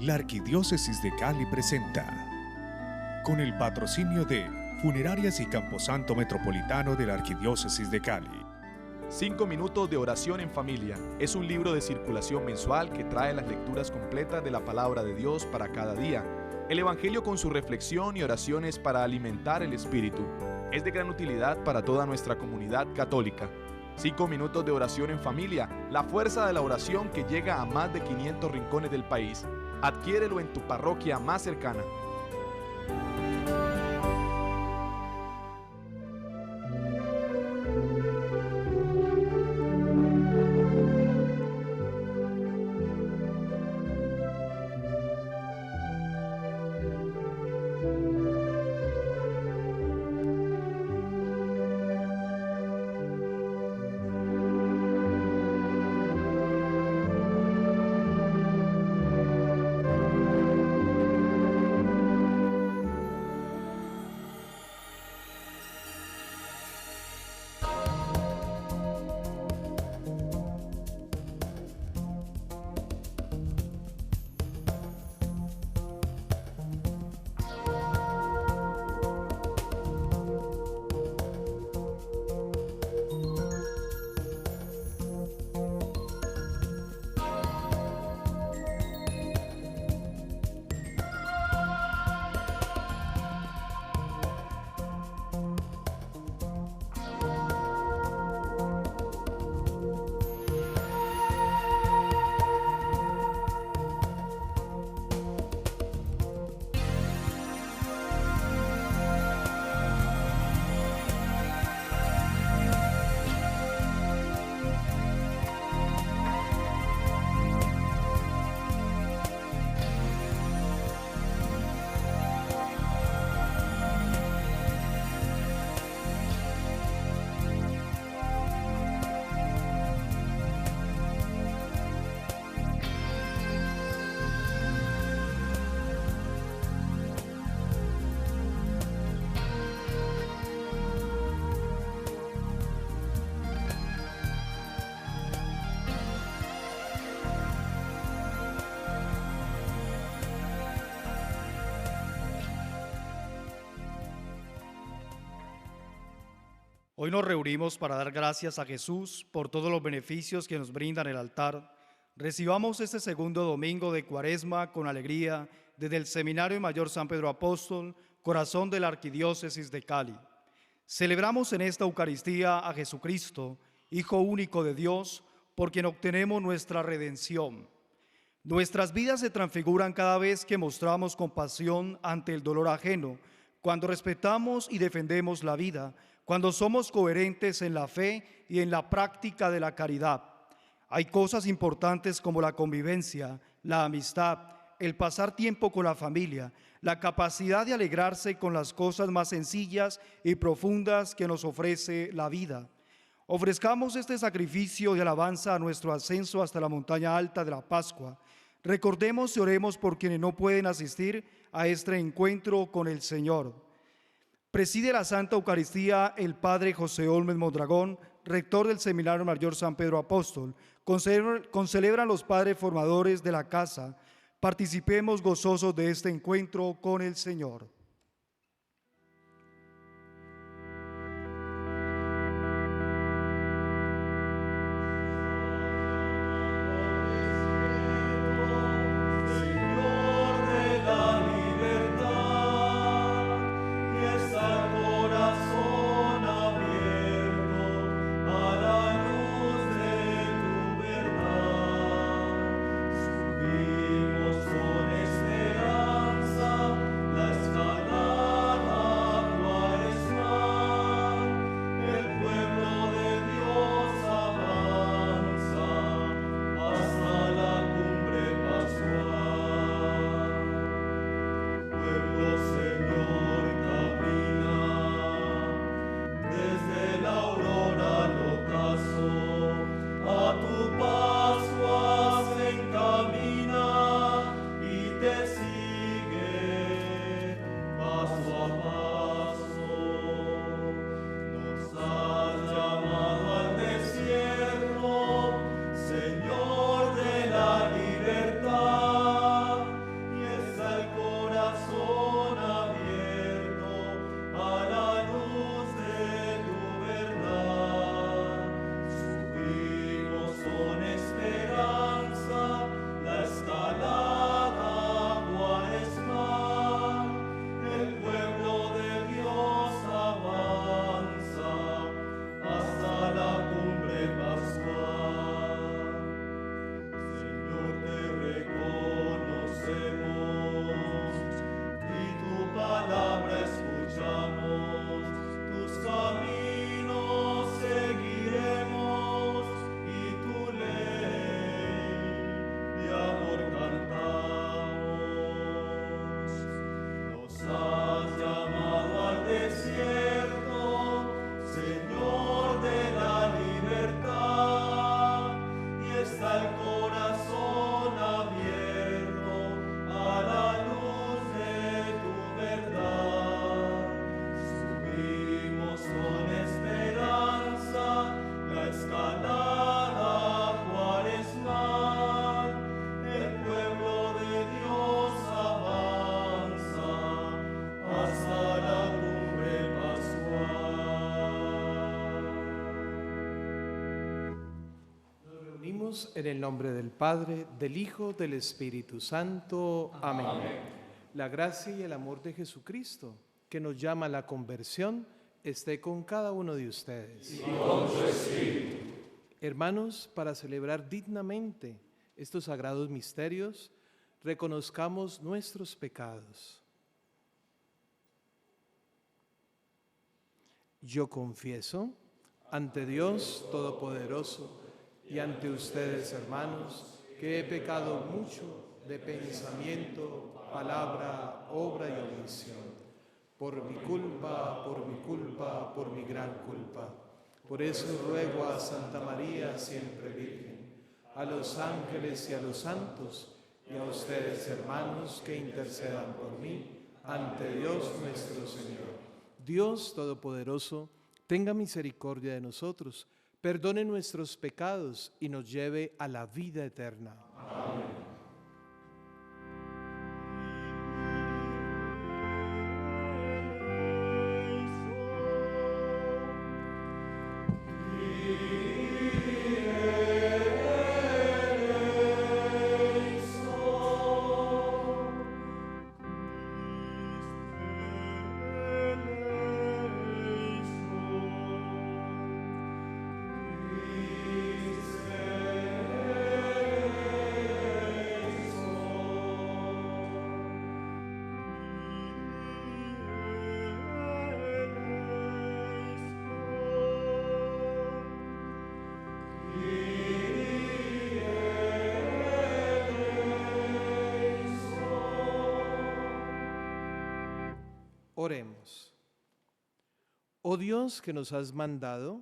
La Arquidiócesis de Cali presenta, con el patrocinio de Funerarias y Camposanto Metropolitano de la Arquidiócesis de Cali. 5 minutos de oración en familia es un libro de circulación mensual que trae las lecturas completas de la palabra de Dios para cada día. El Evangelio con su reflexión y oraciones para alimentar el espíritu. Es de gran utilidad para toda nuestra comunidad católica. 5 minutos de oración en familia, la fuerza de la oración que llega a más de 500 rincones del país. Adquiérelo en tu parroquia más cercana. Hoy nos reunimos para dar gracias a Jesús por todos los beneficios que nos brinda en el altar. Recibamos este segundo domingo de Cuaresma con alegría desde el Seminario Mayor San Pedro Apóstol, corazón de la Arquidiócesis de Cali. Celebramos en esta Eucaristía a Jesucristo, Hijo único de Dios, por quien obtenemos nuestra redención. Nuestras vidas se transfiguran cada vez que mostramos compasión ante el dolor ajeno, cuando respetamos y defendemos la vida, cuando somos coherentes en la fe y en la práctica de la caridad. Hay cosas importantes como la convivencia, la amistad, el pasar tiempo con la familia, la capacidad de alegrarse con las cosas más sencillas y profundas que nos ofrece la vida. Ofrezcamos este sacrificio de alabanza a nuestro ascenso hasta la montaña alta de la Pascua. Recordemos y oremos por quienes no pueden asistir a este encuentro con el Señor. Preside la Santa Eucaristía el Padre José Olmes Mondragón, rector del Seminario Mayor San Pedro Apóstol. Concelebran los padres formadores de la casa. Participemos gozosos de este encuentro con el Señor. Subimos con esperanza la escalera. Pedimos en el nombre del Padre, del Hijo, del Espíritu Santo. Amén. La gracia y el amor de Jesucristo, que nos llama a la conversión, esté con cada uno de ustedes. Y con su espíritu. Hermanos, para celebrar dignamente estos sagrados misterios, reconozcamos nuestros pecados. Yo confieso ante Dios Todopoderoso y ante ustedes, hermanos, que he pecado mucho de pensamiento, palabra, obra y omisión. Por mi culpa, por mi gran culpa. Por eso ruego a Santa María, siempre Virgen, a los ángeles y a los santos, y a ustedes, hermanos, que intercedan por mí ante Dios nuestro Señor. Dios Todopoderoso, tenga misericordia de nosotros, perdone nuestros pecados y nos lleve a la vida eterna. Amén. Oremos. Oh Dios, que nos has mandado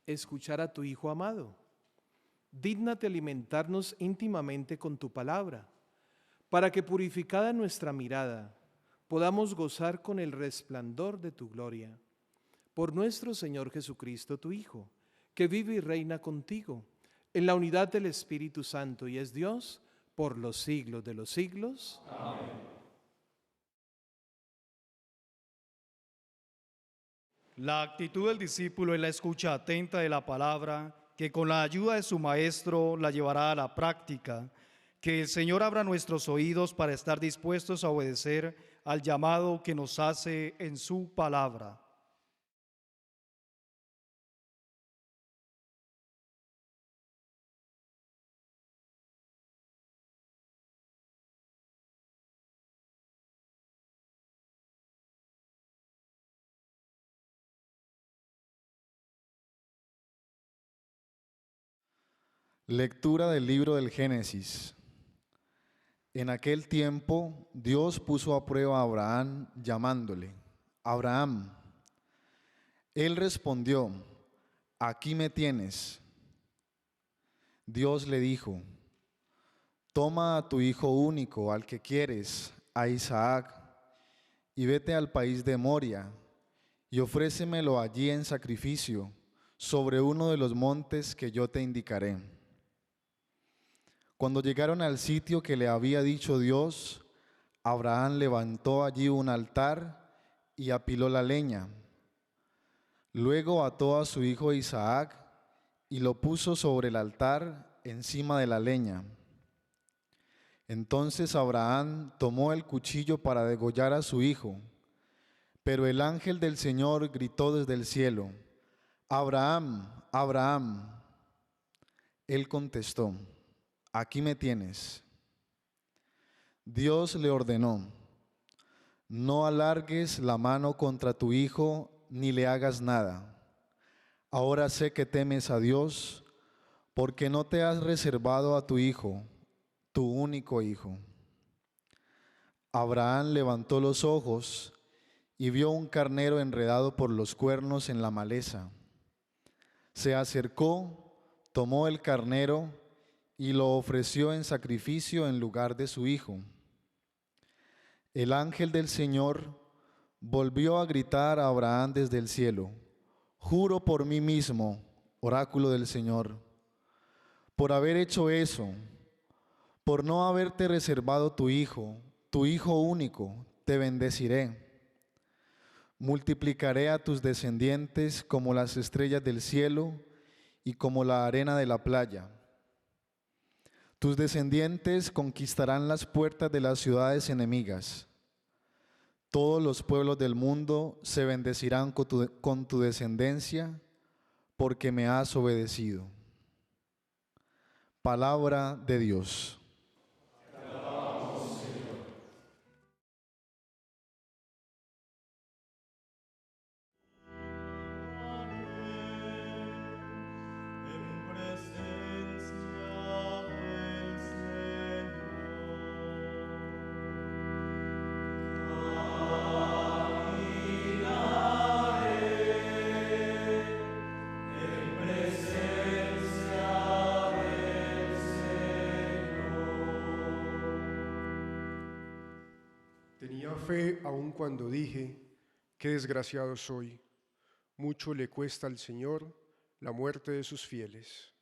escuchar a tu Hijo amado, dígnate alimentarnos íntimamente con tu palabra, para que purificada nuestra mirada podamos gozar con el resplandor de tu gloria. Por nuestro Señor Jesucristo, tu Hijo, que vive y reina contigo en la unidad del Espíritu Santo y es Dios por los siglos de los siglos. Amén. La actitud del discípulo es la escucha atenta de la palabra, que con la ayuda de su maestro la llevará a la práctica. Que el Señor abra nuestros oídos para estar dispuestos a obedecer al llamado que nos hace en su palabra. Lectura del libro del Génesis. En aquel tiempo, Dios puso a prueba a Abraham llamándole: Abraham. Él respondió: aquí me tienes. Dios le dijo: toma a tu hijo único, al que quieres, a Isaac, y vete al país de Moria, y ofrécemelo allí en sacrificio, sobre uno de los montes que yo te indicaré. Cuando llegaron al sitio que le había dicho Dios, Abraham levantó allí un altar y apiló la leña. Luego ató a su hijo Isaac y lo puso sobre el altar encima de la leña. Entonces Abraham tomó el cuchillo para degollar a su hijo, pero el ángel del Señor gritó desde el cielo: Abraham, Abraham. Él contestó: aquí me tienes. Dios le ordenó: no alargues la mano contra tu hijo ni le hagas nada. Ahora sé que temes a Dios, porque no te has reservado a tu hijo, tu único hijo. Abraham levantó los ojos y vio un carnero enredado por los cuernos en la maleza. Se acercó, tomó el carnero y lo ofreció en sacrificio en lugar de su hijo. El ángel del Señor volvió a gritar a Abraham desde el cielo: juro por mí mismo, oráculo del Señor, por haber hecho eso, por no haberte reservado tu hijo único, te bendeciré. Multiplicaré a tus descendientes como las estrellas del cielo y como la arena de la playa. Tus descendientes conquistarán las puertas de las ciudades enemigas. Todos los pueblos del mundo se bendecirán con tu descendencia, porque me has obedecido. Palabra de Dios. Tenía fe aun cuando dije, qué desgraciado soy. Mucho le cuesta al Señor la muerte de sus fieles.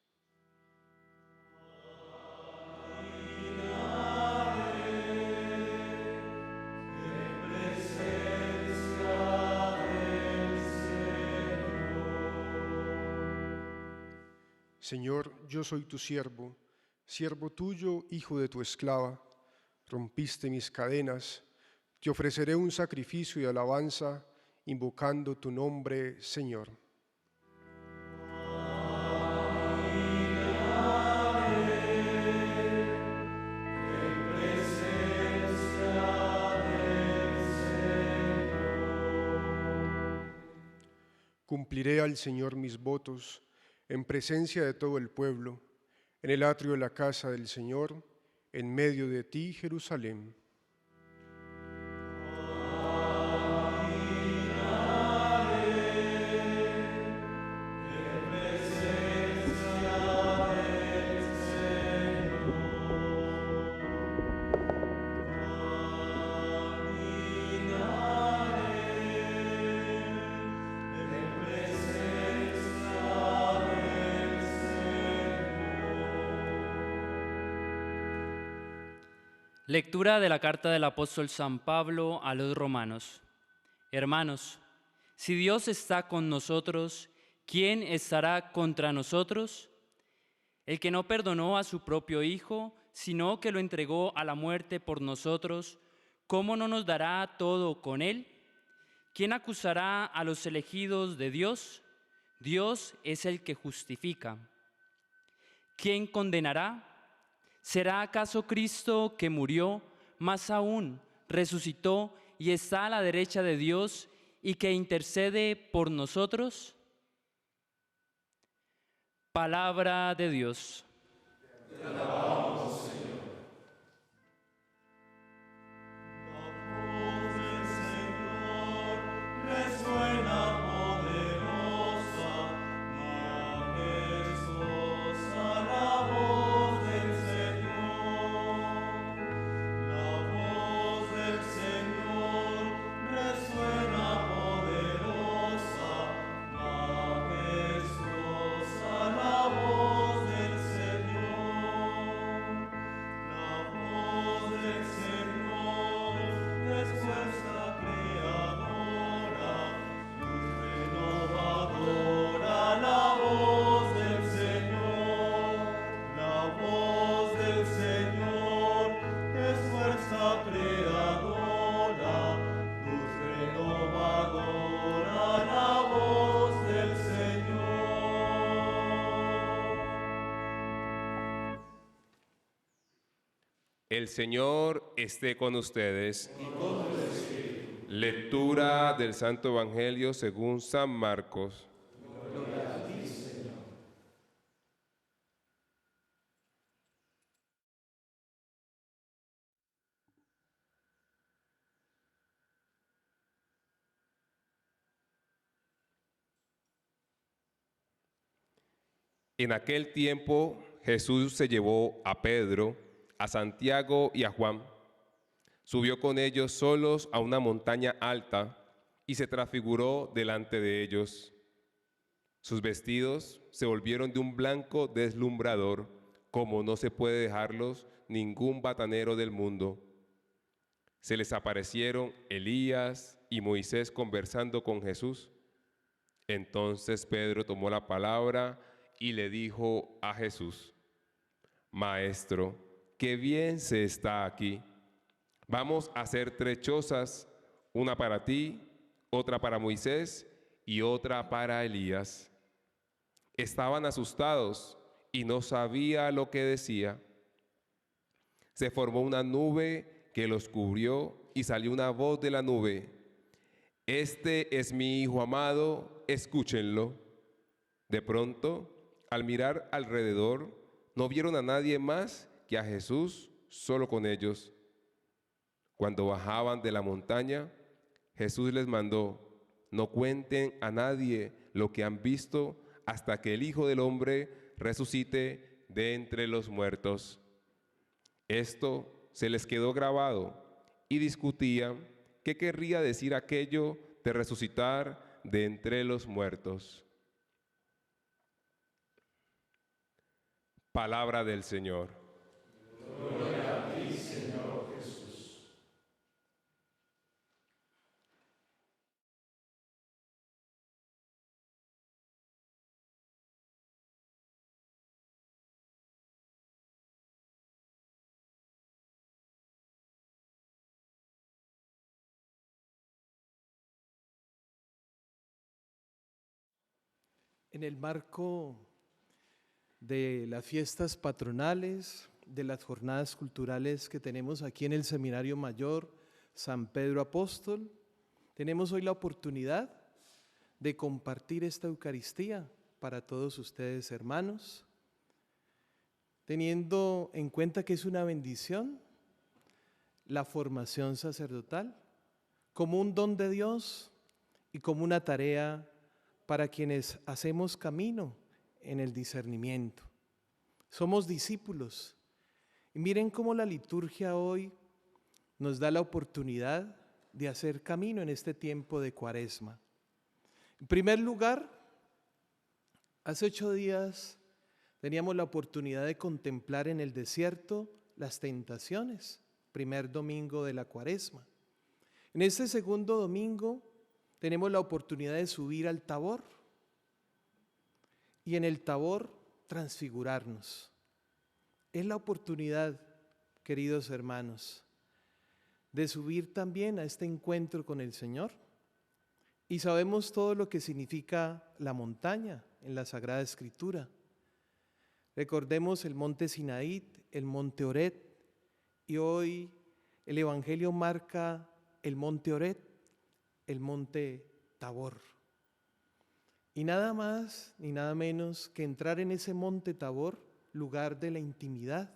Señor, yo soy tu siervo, siervo tuyo, hijo de tu esclava. Rompiste mis cadenas. Te ofreceré un sacrificio de alabanza, invocando tu nombre, Señor. Cumpliré al Señor mis votos, en presencia de todo el pueblo, en el atrio de la casa del Señor, en medio de ti, Jerusalén. Lectura de la carta del apóstol San Pablo a los romanos. Hermanos, si Dios está con nosotros, ¿quién estará contra nosotros? El que no perdonó a su propio Hijo, sino que lo entregó a la muerte por nosotros, ¿cómo no nos dará todo con él? ¿Quién acusará a los elegidos de Dios? Dios es el que justifica. ¿Quién condenará? ¿Será acaso Cristo que murió, más aún resucitó y está a la derecha de Dios y que intercede por nosotros? Palabra de Dios. Te alabamos, Señor. La voz del Señor resuena poderosa, majestuosa la voz del Señor. La voz del Señor resuena poderosa, majestuosa la voz del Señor. La voz del Señor es fuerza creadora, luz renovadora. La voz del Señor, la voz del Señor es fuerza creadora, luz renovadora. La voz del Señor. El Señor esté con ustedes. Lectura del Santo Evangelio según San Marcos. En aquel tiempo Jesús se llevó a Pedro, a Santiago y a Juan. Subió con ellos solos a una montaña alta y se transfiguró delante de ellos. Sus vestidos se volvieron de un blanco deslumbrador, como no se puede dejarlos ningún batanero del mundo. Se les aparecieron Elías y Moisés conversando con Jesús. Entonces Pedro tomó la palabra y le dijo a Jesús: Maestro, qué bien se está aquí. Vamos a hacer 3 chozas, una para ti, otra para Moisés y otra para Elías. Estaban asustados y no sabía lo que decía. Se formó una nube que los cubrió y salió una voz de la nube: Este es mi Hijo amado, escúchenlo. De pronto, al mirar alrededor, no vieron a nadie más que a Jesús solo con ellos. Cuando bajaban de la montaña, Jesús les mandó: no cuenten a nadie lo que han visto hasta que el Hijo del Hombre resucite de entre los muertos. Esto se les quedó grabado y discutían qué querría decir aquello de resucitar de entre los muertos. Palabra del Señor. Gloria a ti, Señor Jesús. En el marco de las fiestas patronales, de las jornadas culturales que tenemos aquí en el Seminario Mayor San Pedro Apóstol, tenemos hoy la oportunidad de compartir esta Eucaristía para todos ustedes, hermanos, teniendo en cuenta que es una bendición la formación sacerdotal como un don de Dios y como una tarea para quienes hacemos camino en el discernimiento. Somos discípulos. Y miren cómo la liturgia hoy nos da la oportunidad de hacer camino en este tiempo de Cuaresma. En primer lugar, hace 8 días teníamos la oportunidad de contemplar en el desierto las tentaciones, primer domingo de la Cuaresma. En este segundo domingo tenemos la oportunidad de subir al Tabor y en el Tabor transfigurarnos. Es la oportunidad, queridos hermanos, de subir también a este encuentro con el Señor. Y sabemos todo lo que significa la montaña en la Sagrada Escritura. Recordemos el monte Sinaí, el monte Oret, y hoy el Evangelio marca el monte Oret, el monte Tabor. Y nada más ni nada menos que entrar en ese monte Tabor, lugar de la intimidad.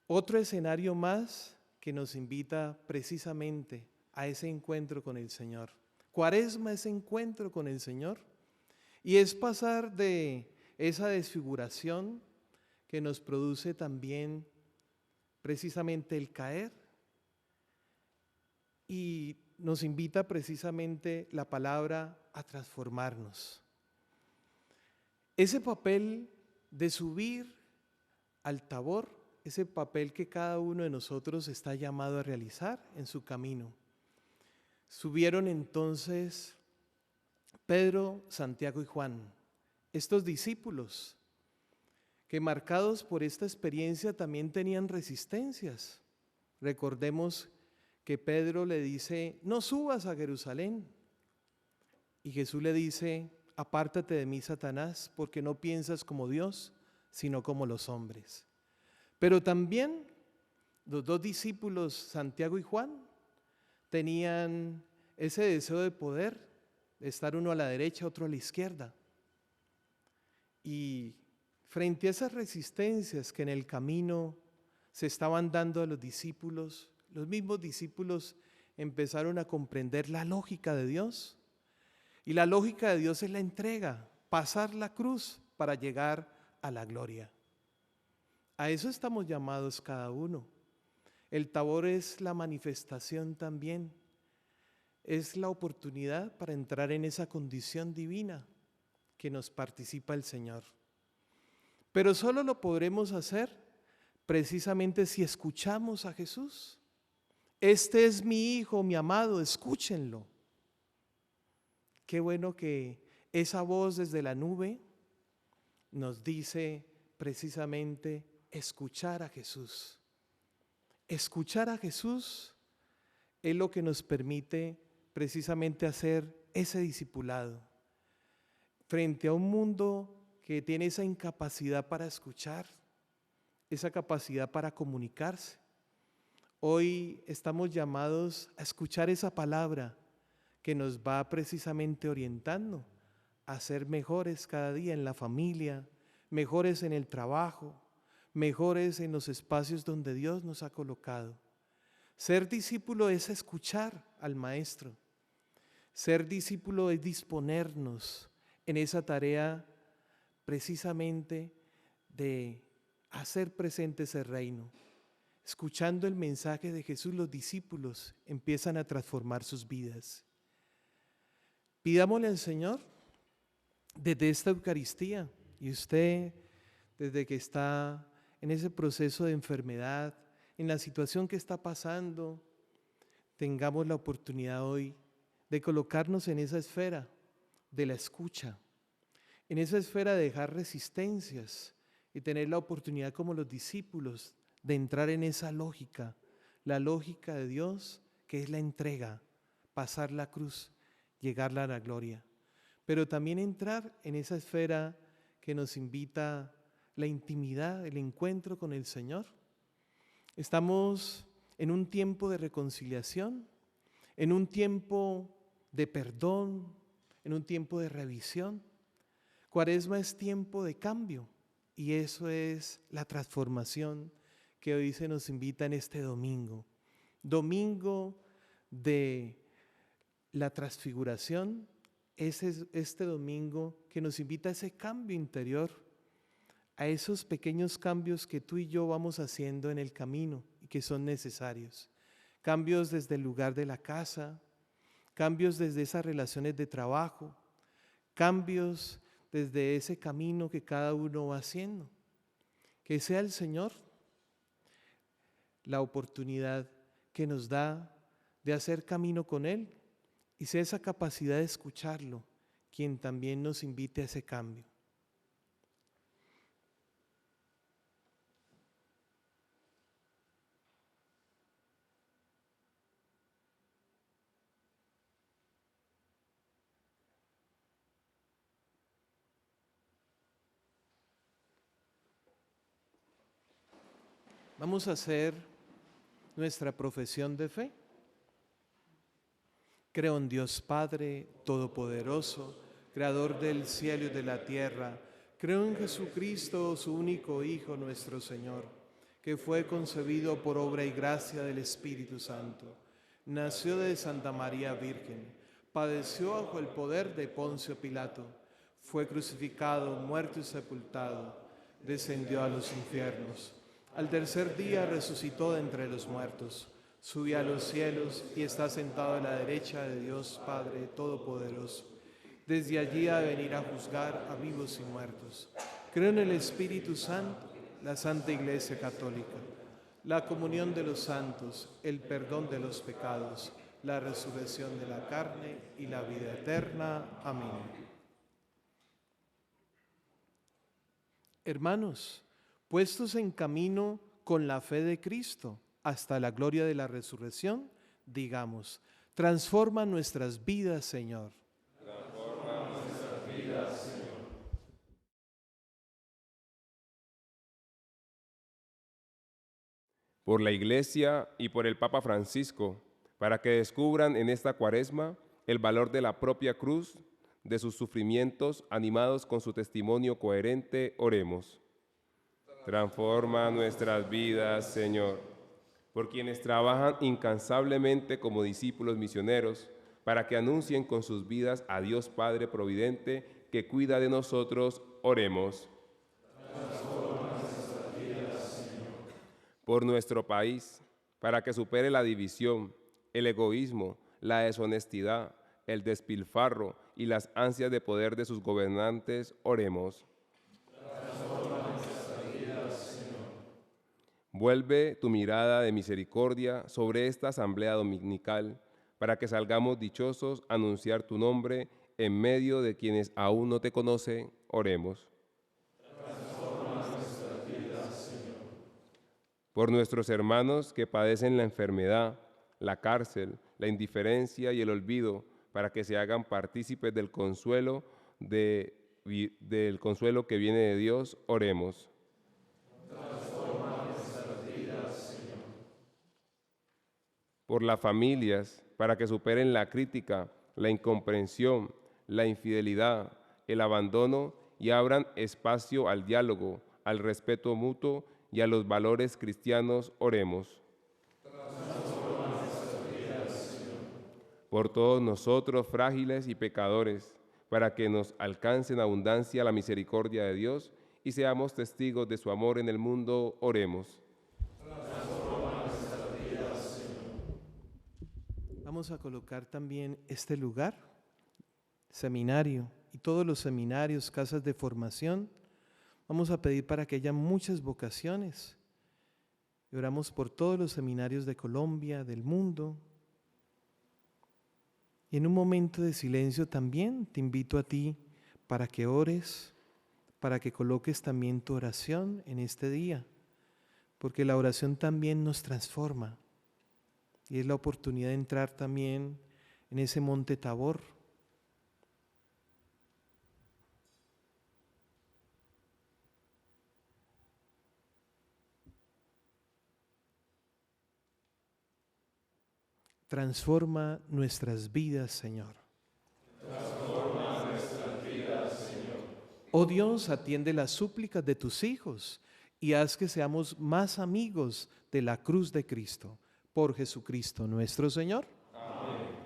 Otro escenario más que nos invita precisamente a ese encuentro con el Señor. Cuaresma es encuentro con el Señor y es pasar de esa desfiguración que nos produce también precisamente el caer, y nos invita precisamente la palabra a transformarnos. Ese papel de subir al Tabor, ese papel que cada uno de nosotros está llamado a realizar en su camino. Subieron entonces Pedro, Santiago y Juan, estos discípulos que marcados por esta experiencia también tenían resistencias. Recordemos que Pedro le dice: no subas a Jerusalén. Y Jesús le dice: apártate de mí, Satanás, porque no piensas como Dios, sino como los hombres. Pero también los 2 discípulos, Santiago y Juan, tenían ese deseo de poder, de estar uno a la derecha, otro a la izquierda. Y frente a esas resistencias que en el camino se estaban dando a los discípulos, los mismos discípulos empezaron a comprender la lógica de Dios. Y la lógica de Dios es la entrega, pasar la cruz para llegar a la gloria. A eso estamos llamados cada uno. El Tabor es la manifestación también, es la oportunidad para entrar en esa condición divina que nos participa el Señor. Pero solo lo podremos hacer precisamente si escuchamos a Jesús. Este es mi Hijo, mi amado, escúchenlo. Qué bueno que esa voz desde la nube nos dice precisamente escuchar a Jesús. Escuchar a Jesús es lo que nos permite precisamente hacer ese discipulado. Frente a un mundo que tiene esa incapacidad para escuchar, esa capacidad para comunicarse, hoy estamos llamados a escuchar esa palabra que nos va precisamente orientando a ser mejores cada día en la familia, mejores en el trabajo, mejores en los espacios donde Dios nos ha colocado. Ser discípulo es escuchar al Maestro. Ser discípulo es disponernos en esa tarea precisamente de hacer presente ese reino. Escuchando el mensaje de Jesús, los discípulos empiezan a transformar sus vidas. Pidámosle al Señor desde esta Eucaristía, y usted desde que está en ese proceso de enfermedad, en la situación que está pasando, tengamos la oportunidad hoy de colocarnos en esa esfera de la escucha, en esa esfera de dejar resistencias y tener la oportunidad como los discípulos de entrar en esa lógica, la lógica de Dios, que es la entrega, pasar la cruz, llegar a la gloria, pero también entrar en esa esfera que nos invita la intimidad, el encuentro con el Señor. Estamos en un tiempo de reconciliación, en un tiempo de perdón, en un tiempo de revisión. Cuaresma es tiempo de cambio y eso es la transformación que hoy se nos invita en este domingo. Domingo de la transfiguración, es este domingo que nos invita a ese cambio interior, a esos pequeños cambios que tú y yo vamos haciendo en el camino y que son necesarios. Cambios desde el lugar de la casa, cambios desde esas relaciones de trabajo, cambios desde ese camino que cada uno va haciendo. Que sea el Señor la oportunidad que nos da de hacer camino con Él y sea esa capacidad de escucharlo quien también nos invite a ese cambio. Vamos a hacer nuestra profesión de fe. Creo en Dios Padre Todopoderoso, Creador del cielo y de la tierra. Creo en Jesucristo, su único Hijo, nuestro Señor, que fue concebido por obra y gracia del Espíritu Santo. Nació de Santa María Virgen, padeció bajo el poder de Poncio Pilato, fue crucificado, muerto y sepultado, descendió a los infiernos. Al tercer día resucitó de entre los muertos, subió a los cielos y está sentado a la derecha de Dios Padre Todopoderoso. Desde allí ha de venir a juzgar a vivos y muertos. Creo en el Espíritu Santo, la Santa Iglesia Católica, la comunión de los santos, el perdón de los pecados, la resurrección de la carne y la vida eterna. Amén. Hermanos, puestos en camino con la fe de Cristo hasta la gloria de la resurrección, digamos: transforma nuestras vidas, Señor. Transforma nuestras vidas, Señor. Por la Iglesia y por el Papa Francisco, para que descubran en esta Cuaresma el valor de la propia cruz, de sus sufrimientos, animados con su testimonio coherente, oremos. Transforma nuestras vidas, Señor, por quienes trabajan incansablemente como discípulos misioneros, para que anuncien con sus vidas a Dios Padre Providente, que cuida de nosotros, oremos. Transforma nuestras vidas, Señor. Por nuestro país, para que supere la división, el egoísmo, la deshonestidad, el despilfarro y las ansias de poder de sus gobernantes, oremos. Vuelve tu mirada de misericordia sobre esta asamblea dominical, para que salgamos dichosos a anunciar tu nombre en medio de quienes aún no te conocen, oremos. Transforma nuestras por nuestros hermanos que padecen la enfermedad, la cárcel, la indiferencia y el olvido, para que se hagan partícipes del consuelo que viene de Dios, oremos. Transforma nuestras vidas, Señor. Por las familias, para que superen la crítica, la incomprensión, la infidelidad, el abandono y abran espacio al diálogo, al respeto mutuo y a los valores cristianos, oremos. Transforma nuestras vidas, Señor. Por todos nosotros, frágiles y pecadores, para que nos alcance en abundancia la misericordia de Dios y seamos testigos de su amor en el mundo, oremos. Transforma nuestras vidas, Señor. Vamos a colocar también este lugar, seminario, y todos los seminarios, casas de formación. Vamos a pedir para que haya muchas vocaciones. Y oramos por todos los seminarios de Colombia, del mundo. Y en un momento de silencio también te invito a ti para que ores, para que coloques también tu oración en este día, porque la oración también nos transforma y es la oportunidad de entrar también en ese monte Tabor. Transforma nuestras vidas, Señor. Transforma nuestras vidas, Señor. Oh Dios, atiende las súplicas de tus hijos y haz que seamos más amigos de la cruz de Cristo. Por Jesucristo nuestro Señor. Amén.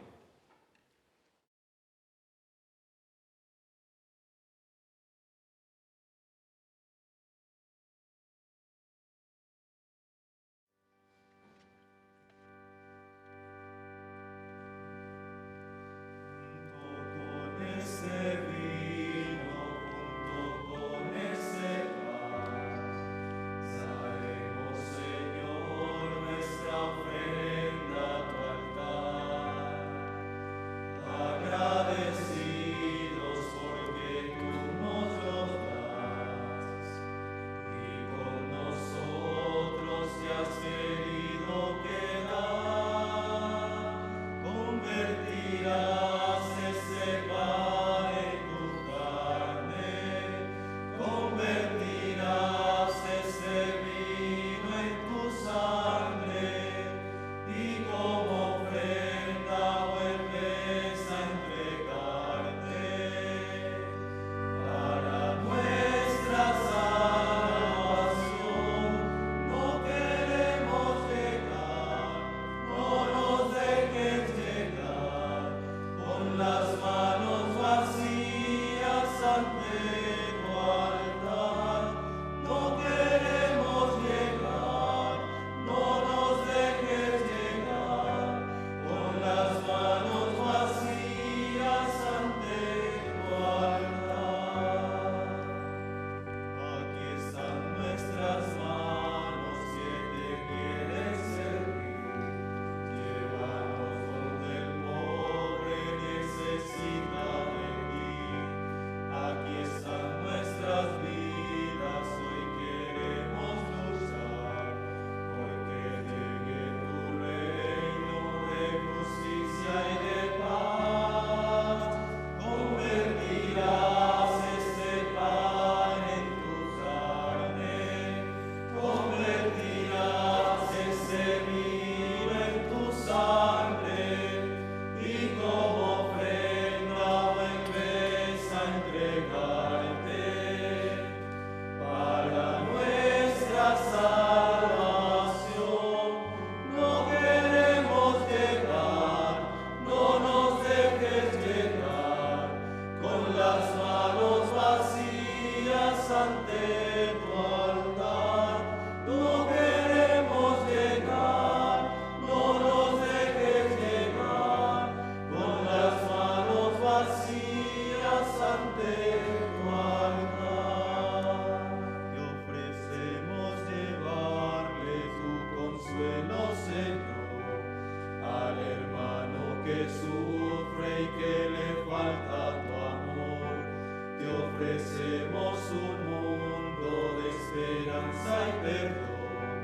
Ofrecemos un mundo de esperanza y perdón,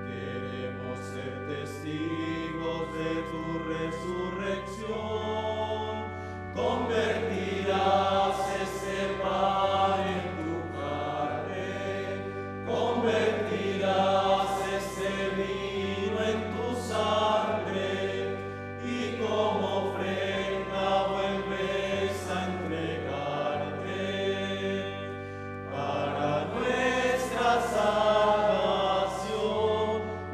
que testigos de tu resurrección, convertirás ese pan en tu carne, convertirás ese vino en tu sangre, y como ofrenda vuelves a entregarte para nuestra salvación.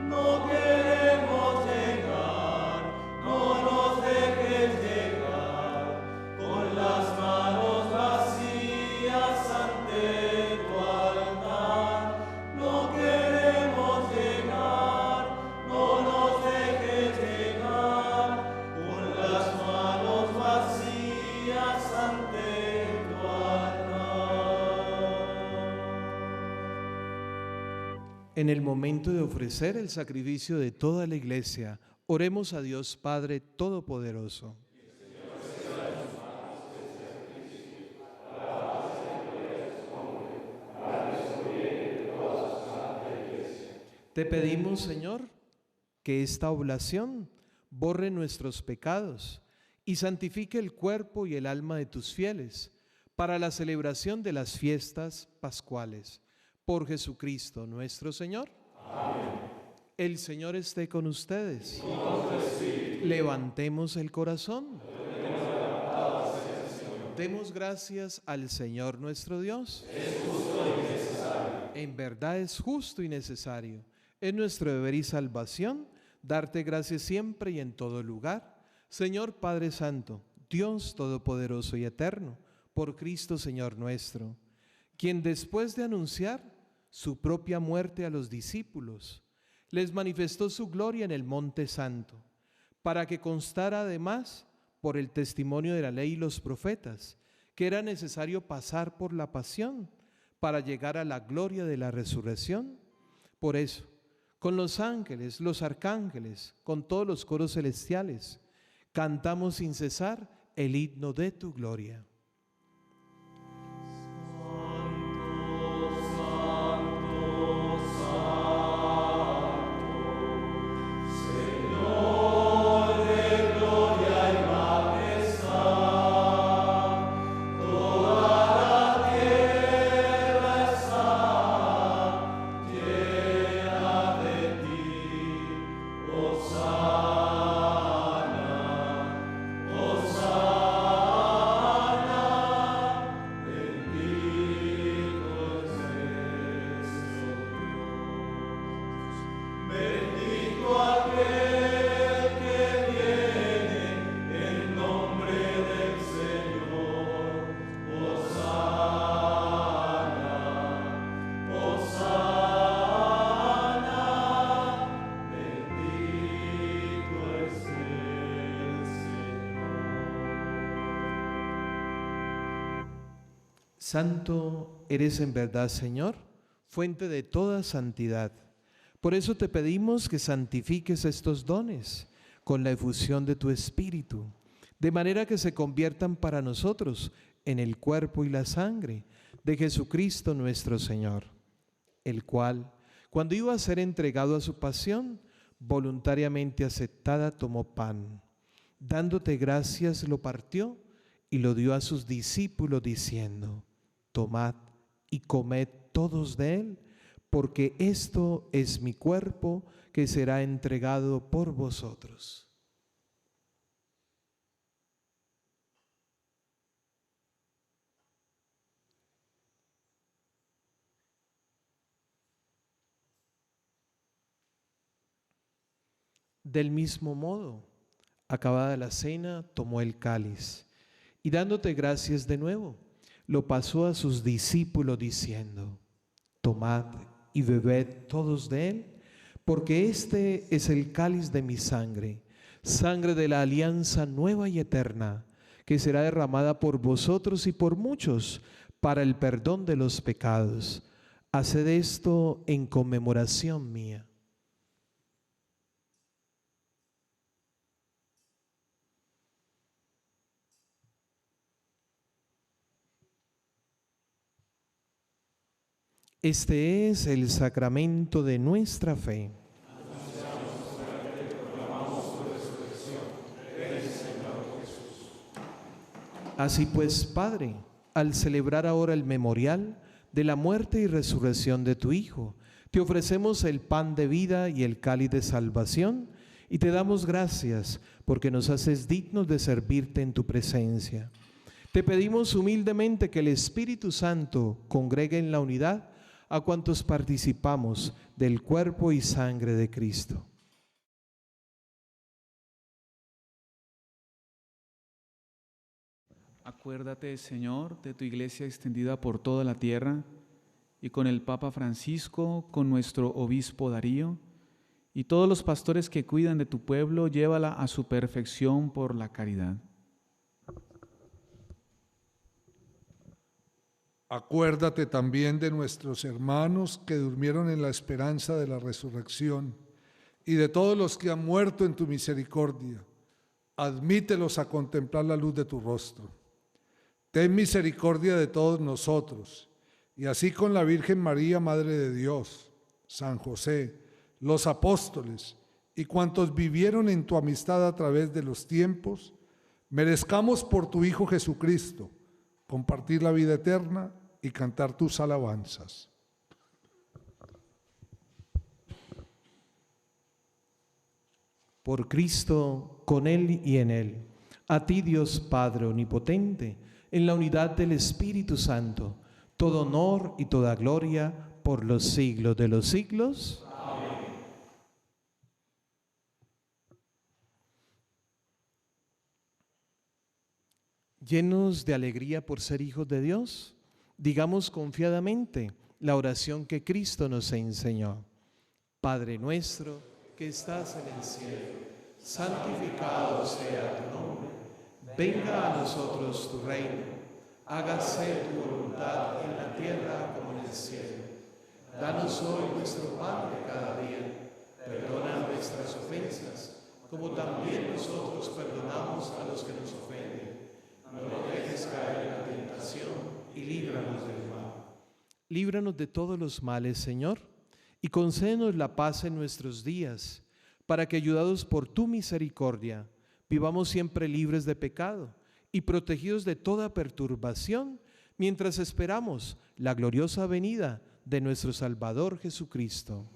No queremos llegar, no nos dejes llegar con las manos vacías ante tu altar. No queremos llegar, no nos dejes llegar con las manos vacías ante tu altar. En el momento de ofrecer el sacrificio de toda la Iglesia, oremos a Dios Padre Todopoderoso. Te pedimos, Señor, que esta oblación borre nuestros pecados y santifique el cuerpo y el alma de tus fieles para la celebración de las fiestas pascuales. Por Jesucristo nuestro Señor. Amén. El Señor esté con ustedes. Y con tu espíritu. Levantemos el corazón. Demos gracias al Señor nuestro Dios. Es justo y necesario. En verdad es justo y necesario. Es nuestro deber y salvación darte gracias siempre y en todo lugar. Señor Padre Santo, Dios Todopoderoso y Eterno, por Cristo Señor nuestro, quien después de anunciar su propia muerte a los discípulos, les manifestó su gloria en el Monte Santo, para que constara además por el testimonio de la ley y los profetas, que era necesario pasar por la pasión para llegar a la gloria de la resurrección. Por eso, con los ángeles, los arcángeles, con todos los coros celestiales, cantamos sin cesar el himno de tu gloria. Santo eres en verdad, Señor, fuente de toda santidad. Por eso te pedimos que santifiques estos dones con la efusión de tu Espíritu, de manera que se conviertan para nosotros en el cuerpo y la sangre de Jesucristo nuestro Señor, el cual, cuando iba a ser entregado a su pasión, voluntariamente aceptada, tomó pan. Dándote gracias, lo partió y lo dio a sus discípulos diciendo: tomad y comed todos de él, porque esto es mi cuerpo que será entregado por vosotros. Del mismo modo, acabada la cena, tomó el cáliz y dándote gracias de nuevo, lo pasó a sus discípulos diciendo: tomad y bebed todos de él, porque este es el cáliz de mi sangre, sangre de la alianza nueva y eterna, que será derramada por vosotros y por muchos para el perdón de los pecados. Haced esto en conmemoración mía. Este es el sacramento de nuestra fe. Así pues, Padre, al celebrar ahora el memorial de la muerte y resurrección de tu Hijo, te ofrecemos el pan de vida y el cáliz de salvación, y te damos gracias porque nos haces dignos de servirte en tu presencia. Te pedimos humildemente que el Espíritu Santo congregue en la unidad a cuantos participamos del cuerpo y sangre de Cristo. Acuérdate, Señor, de tu iglesia extendida por toda la tierra, y con el Papa Francisco, con nuestro obispo Darío, y todos los pastores que cuidan de tu pueblo, llévala a su perfección por la caridad. Acuérdate también de nuestros hermanos que durmieron en la esperanza de la resurrección, y de todos los que han muerto en tu misericordia. Admítelos a contemplar la luz de tu rostro. Ten misericordia de todos nosotros, y así con la Virgen María, Madre de Dios, San José, los apóstoles y cuantos vivieron en tu amistad a través de los tiempos, merezcamos por tu Hijo Jesucristo compartir la vida eterna y cantar tus alabanzas. Por Cristo, con Él y en Él, a ti Dios Padre Omnipotente, en la unidad del Espíritu Santo, todo honor y toda gloria por los siglos de los siglos. Amén. Llenos de alegría por ser hijos de Dios, digamos confiadamente la oración que Cristo nos enseñó. Padre nuestro, que estás en el cielo, santificado sea tu nombre. Venga a nosotros tu reino, hágase tu voluntad en la tierra como en el cielo. Danos hoy nuestro pan de cada día, perdona nuestras ofensas, como también nosotros perdonamos a los que nos ofenden. No nos dejes caer en la tentación y líbranos del mal. Líbranos de todos los males, Señor, y concédenos la paz en nuestros días, para que, ayudados por tu misericordia, vivamos siempre libres de pecado y protegidos de toda perturbación, mientras esperamos la gloriosa venida de nuestro Salvador Jesucristo.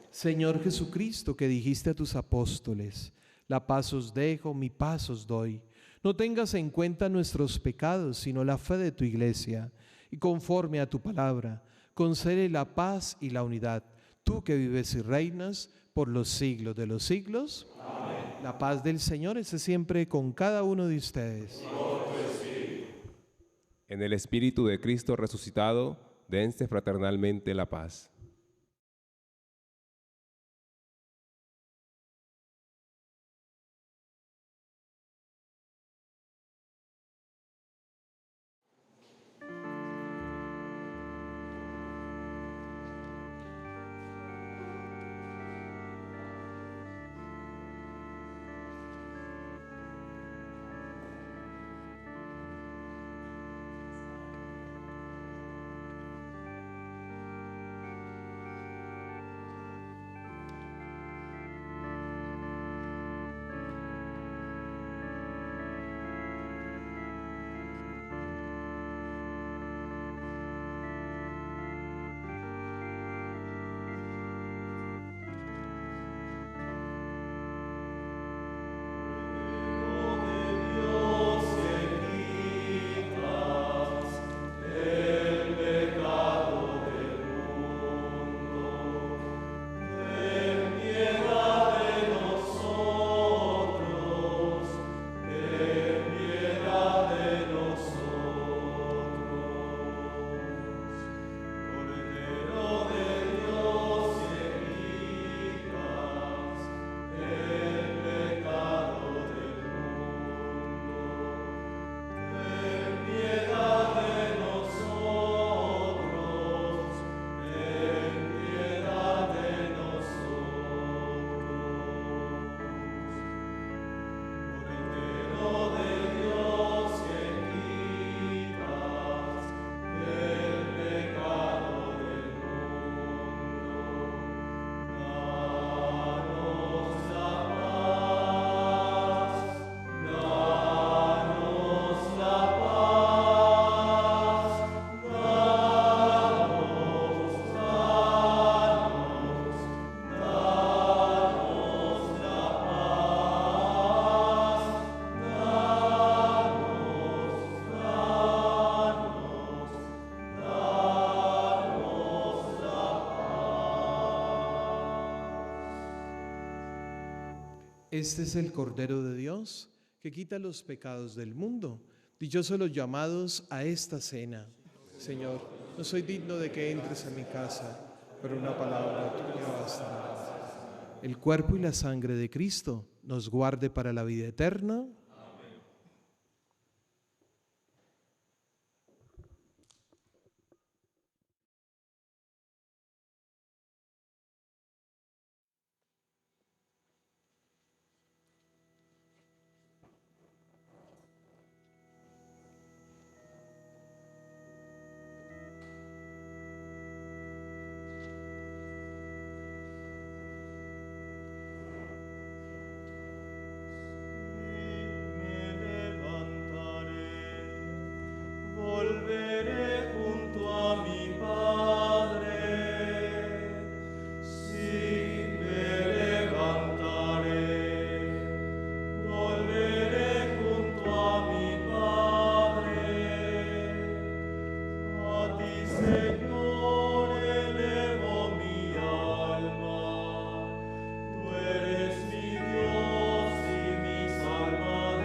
Señor Jesucristo, que dijiste a tus apóstoles: la paz os dejo, mi paz os doy. No tengas en cuenta nuestros pecados, sino la fe de tu iglesia, y conforme a tu palabra, concede la paz y la unidad, tú que vives y reinas por los siglos de los siglos. Amén. La paz del Señor esté siempre con cada uno de ustedes. En el Espíritu de Cristo resucitado, dense fraternalmente la paz. Este es el Cordero de Dios, que quita los pecados del mundo. Dichosos los llamados a esta cena. Señor, no soy digno de que entres en mi casa, pero una palabra tuya bastará. El cuerpo y la sangre de Cristo nos guarde para la vida eterna. Volveré junto a mi Padre, sí me levantaré. Volveré junto a mi Padre, a ti, Señor, elevo mi alma. Tú eres mi Dios y mi Salvador.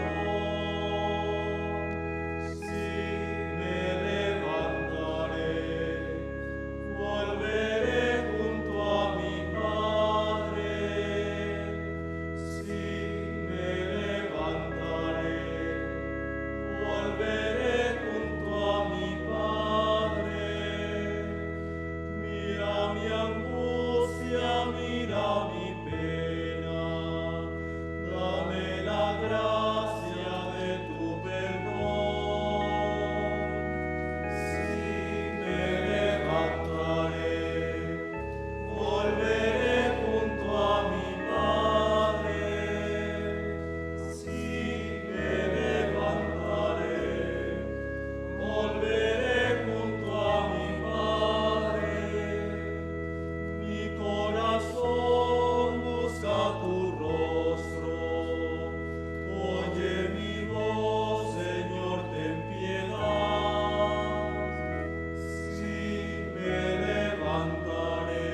Mira mi pena, dame la gracia de tu perdón. Sí me levantaré, volveré junto a mi Padre. Sí me levantaré, volveré junto a mi Padre. Mi corazón busca tu rostro, oye mi voz, Señor, ten piedad. Sí me levantaré,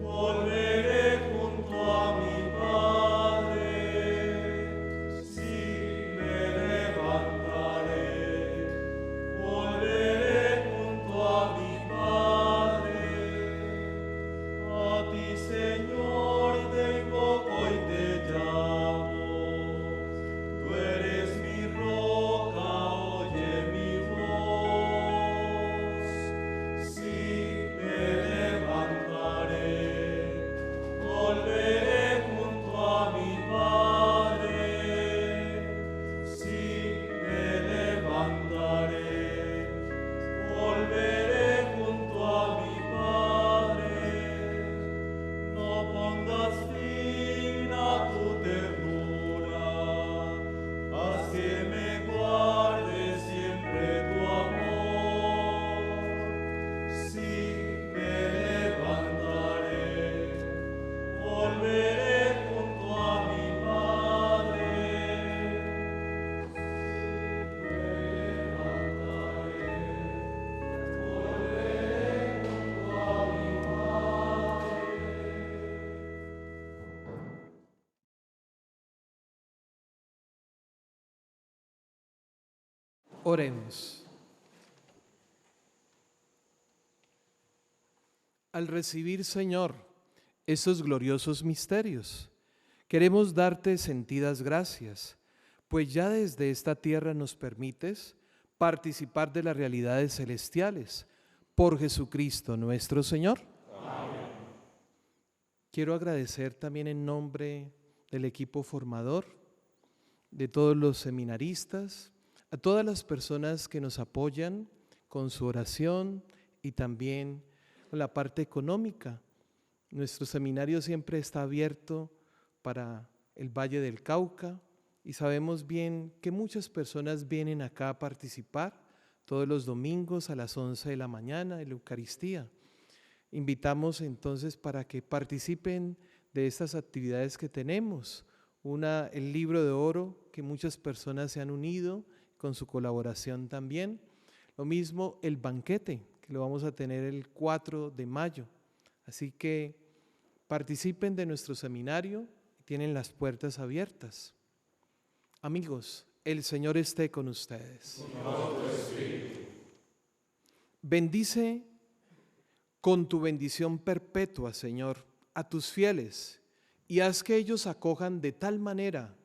volveré junto a mi Padre. Sí me levantaré, volveré junto a mi Padre. A ti, Señor, te invoco y te llamo. Tú eres mi roca, oye mi voz. Sí me levantaré, volveré junto a mi Padre. Sí me levantaré, volveré junto a mi Padre. No pongas fin a tu ternura, haz que me guarde siempre tu amor. Sí me levantaré, volveré junto a mi Padre. Sí me levantaré, volveré junto a mi Padre. Oremos. Al recibir, Señor, estos gloriosos misterios, queremos darte sentidas gracias, pues ya desde esta tierra nos permites participar de las realidades celestiales por Jesucristo nuestro Señor. Amén. Quiero agradecer también en nombre del equipo formador, de todos los seminaristas, a todas las personas que nos apoyan con su oración y también con la parte económica. Nuestro seminario siempre está abierto para el Valle del Cauca y sabemos bien que muchas personas vienen acá a participar todos los domingos a las 11 de la mañana en la Eucaristía. Invitamos entonces para que participen de estas actividades que tenemos. El libro de oro, que muchas personas se han unido con su colaboración también. Lo mismo el banquete, que lo vamos a tener el 4 de mayo. Así que participen de nuestro seminario y tienen las puertas abiertas. Amigos, el Señor esté con ustedes. Bendice con tu bendición perpetua, Señor, a tus fieles y haz que ellos acojan de tal manera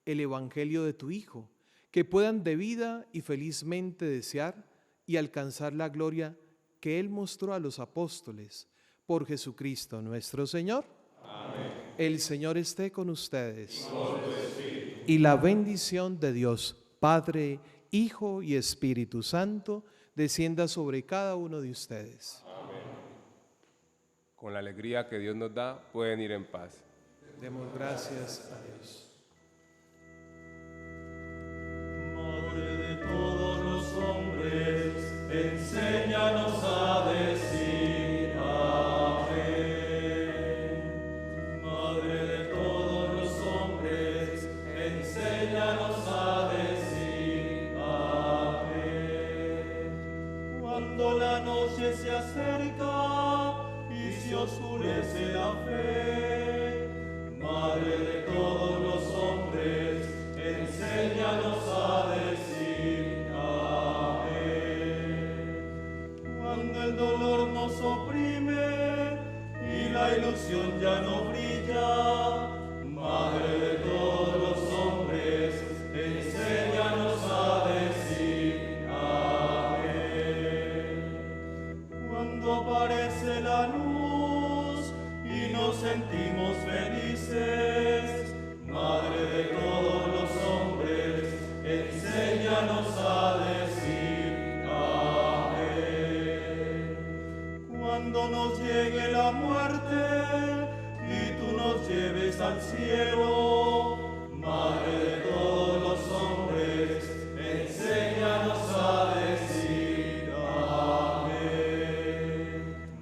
el Evangelio de tu Hijo, que puedan debida y felizmente desear y alcanzar la gloria que Él mostró a los apóstoles, por Jesucristo nuestro Señor. Amén. El Señor esté con ustedes. Y la bendición de Dios, Padre, Hijo y Espíritu Santo, descienda sobre cada uno de ustedes. Amén. Con la alegría que Dios nos da, pueden ir en paz. Demos gracias a Dios. Madre de todos los hombres, enséñanos a decir amén. Madre de todos los hombres, enséñanos a decir amén. Cuando la noche se acerca y se oscurece la fe, Madre de todos los hombres, enséñanos a decir amén. Cuando el dolor nos oprime y la ilusión ya no brilla, Madre de todos los hombres, enséñanos a decir amén. Cuando aparece la luz y nos sentimos felices, Madre de todos los hombres, enséñanos a decir amén. Cuando nos llegue la muerte y tú nos lleves al cielo, Madre de todos los hombres, enséñanos a decir amén.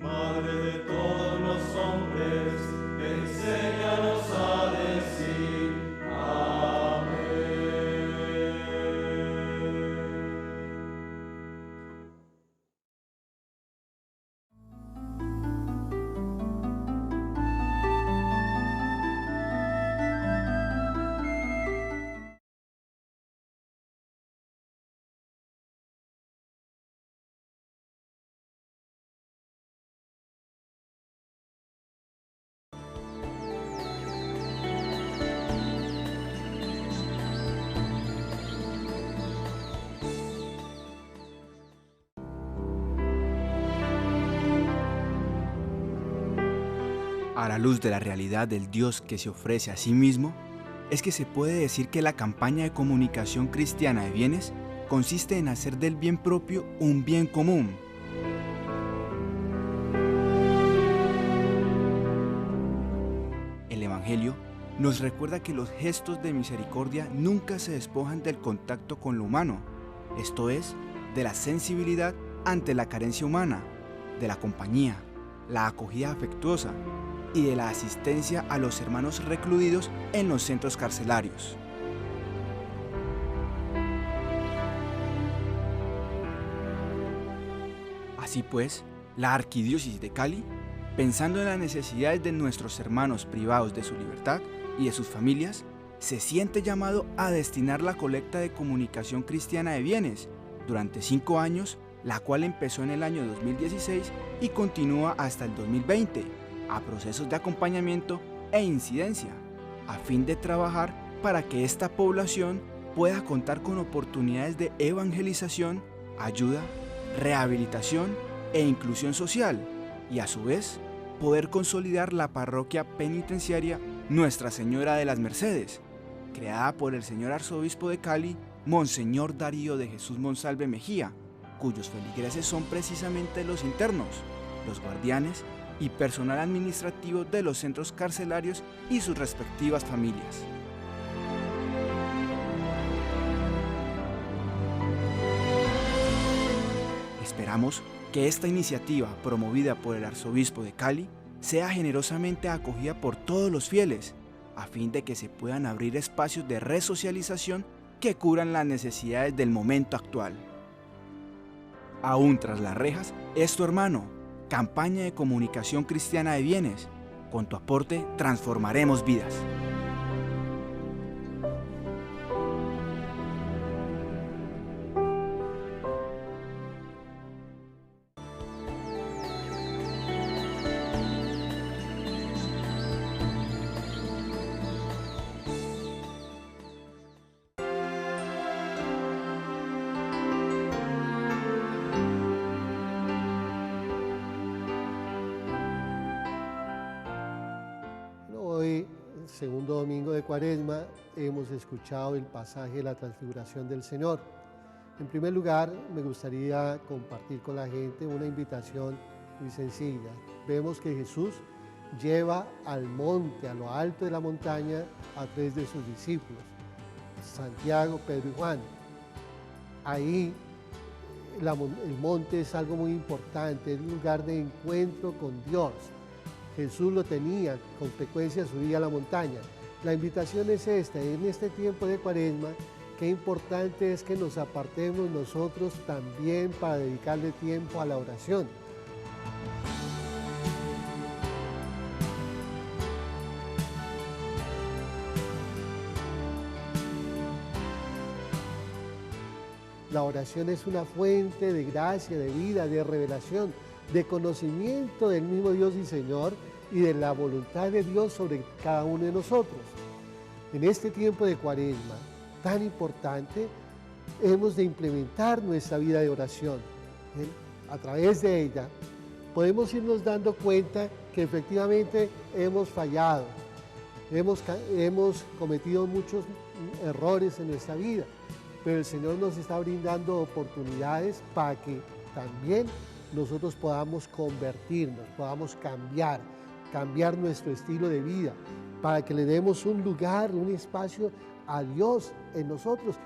Madre de todos los hombres, enséñanos a decir amén. A la luz de la realidad del Dios que se ofrece a sí mismo, es que se puede decir que la campaña de comunicación cristiana de bienes consiste en hacer del bien propio un bien común. El Evangelio nos recuerda que los gestos de misericordia nunca se despojan del contacto con lo humano, esto es, de la sensibilidad ante la carencia humana, de la compañía, la acogida afectuosa y de la asistencia a los hermanos recluidos en los centros carcelarios. Así pues, la Arquidiócesis de Cali, pensando en las necesidades de nuestros hermanos privados de su libertad y de sus familias, se siente llamado a destinar la colecta de comunicación cristiana de bienes durante 5 años, la cual empezó en el año 2016 y continúa hasta el 2020, a procesos de acompañamiento e incidencia, a fin de trabajar para que esta población pueda contar con oportunidades de evangelización, ayuda, rehabilitación e inclusión social, y a su vez poder consolidar la parroquia penitenciaria Nuestra Señora de las Mercedes, creada por el señor arzobispo de Cali, Monseñor Darío de Jesús Monsalve Mejía, cuyos feligreses son precisamente los internos, los guardianes y personal administrativo de los centros carcelarios y sus respectivas familias. Esperamos que esta iniciativa, promovida por el arzobispo de Cali, sea generosamente acogida por todos los fieles, a fin de que se puedan abrir espacios de resocialización que cubran las necesidades del momento actual. Aún tras las rejas, es tu hermano, campaña de comunicación cristiana de bienes. Con tu aporte transformaremos vidas. segundo domingo de Cuaresma hemos escuchado el pasaje de la transfiguración del Señor. En primer lugar, me gustaría compartir con la gente una invitación muy sencilla. Vemos que Jesús lleva al monte, a lo alto de la montaña, a 3 de sus discípulos, Santiago, Pedro y Juan. Ahí el monte es algo muy importante, es un lugar de encuentro con Dios. Jesús lo tenía, con frecuencia subía a la montaña. La invitación es esta, en este tiempo de Cuaresma, qué importante es que nos apartemos nosotros también para dedicarle tiempo a la oración. La oración es una fuente de gracia, de vida, de revelación, de conocimiento del mismo Dios y Señor y de la voluntad de Dios sobre cada uno de nosotros. En este tiempo de Cuaresma tan importante, hemos de implementar nuestra vida de oración. A través de ella podemos irnos dando cuenta que efectivamente hemos fallado, hemos cometido muchos errores en nuestra vida, pero el Señor nos está brindando oportunidades para que también nosotros podamos convertirnos, podamos cambiar nuestro estilo de vida, para que le demos un lugar, un espacio a Dios en nosotros.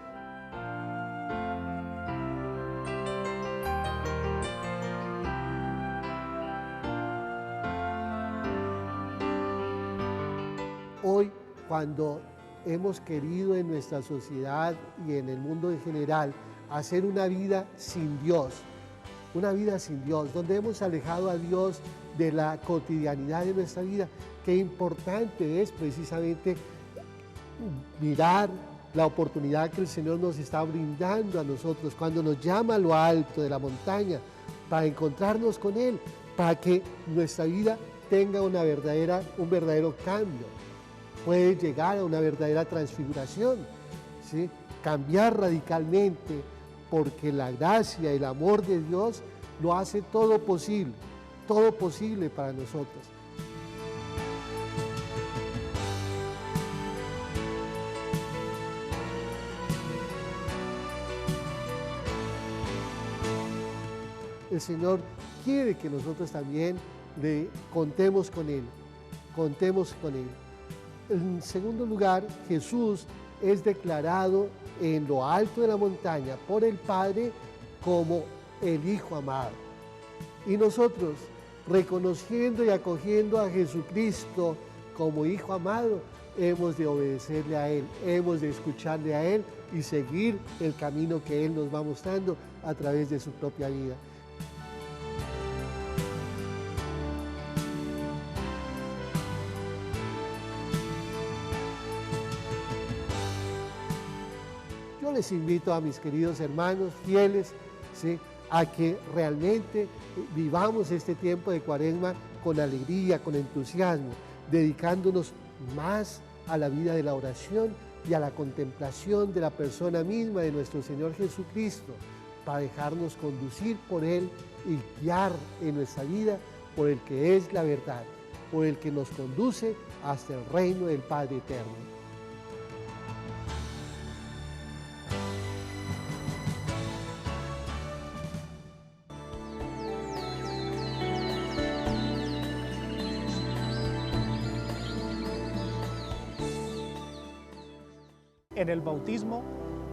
Hoy, cuando hemos querido en nuestra sociedad y en el mundo en general hacer una vida sin Dios, donde hemos alejado a Dios de la cotidianidad de nuestra vida, qué importante es precisamente mirar la oportunidad que el Señor nos está brindando a nosotros cuando nos llama a lo alto de la montaña para encontrarnos con Él, para que nuestra vida tenga un verdadero cambio. Puede llegar a una verdadera transfiguración, ¿sí? Cambiar radicalmente, porque la gracia y el amor de Dios lo hace todo posible para nosotros. El Señor quiere que nosotros también contemos con Él. En segundo lugar, Jesús es declarado en lo alto de la montaña por el Padre como el Hijo amado. Y nosotros, reconociendo y acogiendo a Jesucristo como Hijo amado, hemos de obedecerle a Él, hemos de escucharle a Él y seguir el camino que Él nos va mostrando a través de su propia vida. Yo les invito a mis queridos hermanos fieles, ¿sí?, a que realmente vivamos este tiempo de Cuaresma con alegría, con entusiasmo, dedicándonos más a la vida de la oración y a la contemplación de la persona misma de nuestro Señor Jesucristo, para dejarnos conducir por Él y guiar en nuestra vida por el que es la verdad, por el que nos conduce hasta el reino del Padre eterno. En el bautismo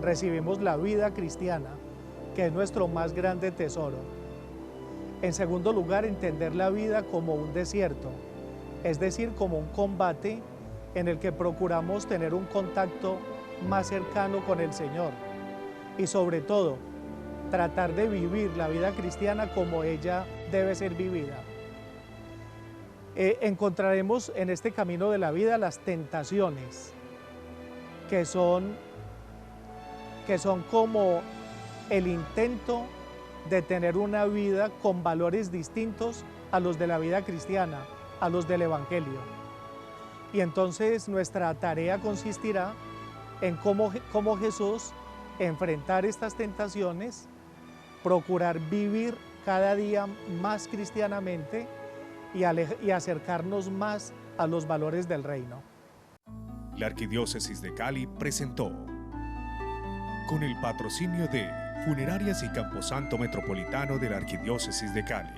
recibimos la vida cristiana, que es nuestro más grande tesoro. En segundo lugar, entender la vida como un desierto, es decir, como un combate en el que procuramos tener un contacto más cercano con el Señor y sobre todo, tratar de vivir la vida cristiana como ella debe ser vivida. Encontraremos en este camino de la vida las tentaciones, que son como el intento de tener una vida con valores distintos a los de la vida cristiana, a los del Evangelio. Y entonces nuestra tarea consistirá en cómo Jesús enfrentar estas tentaciones, procurar vivir cada día más cristianamente y acercarnos más a los valores del reino. La Arquidiócesis de Cali presentó, con el patrocinio de Funerarias y Camposanto Metropolitano de la Arquidiócesis de Cali.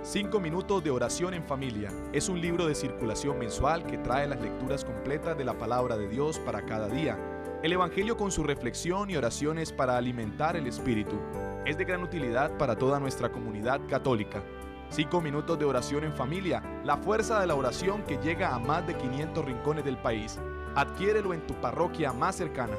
5 minutos de oración en familia es un libro de circulación mensual que trae las lecturas completas de la palabra de Dios para cada día. El Evangelio con su reflexión y oraciones para alimentar el espíritu. Es de gran utilidad para toda nuestra comunidad católica. 5 minutos de oración en familia, la fuerza de la oración que llega a más de 500 rincones del país. Adquiérelo en tu parroquia más cercana.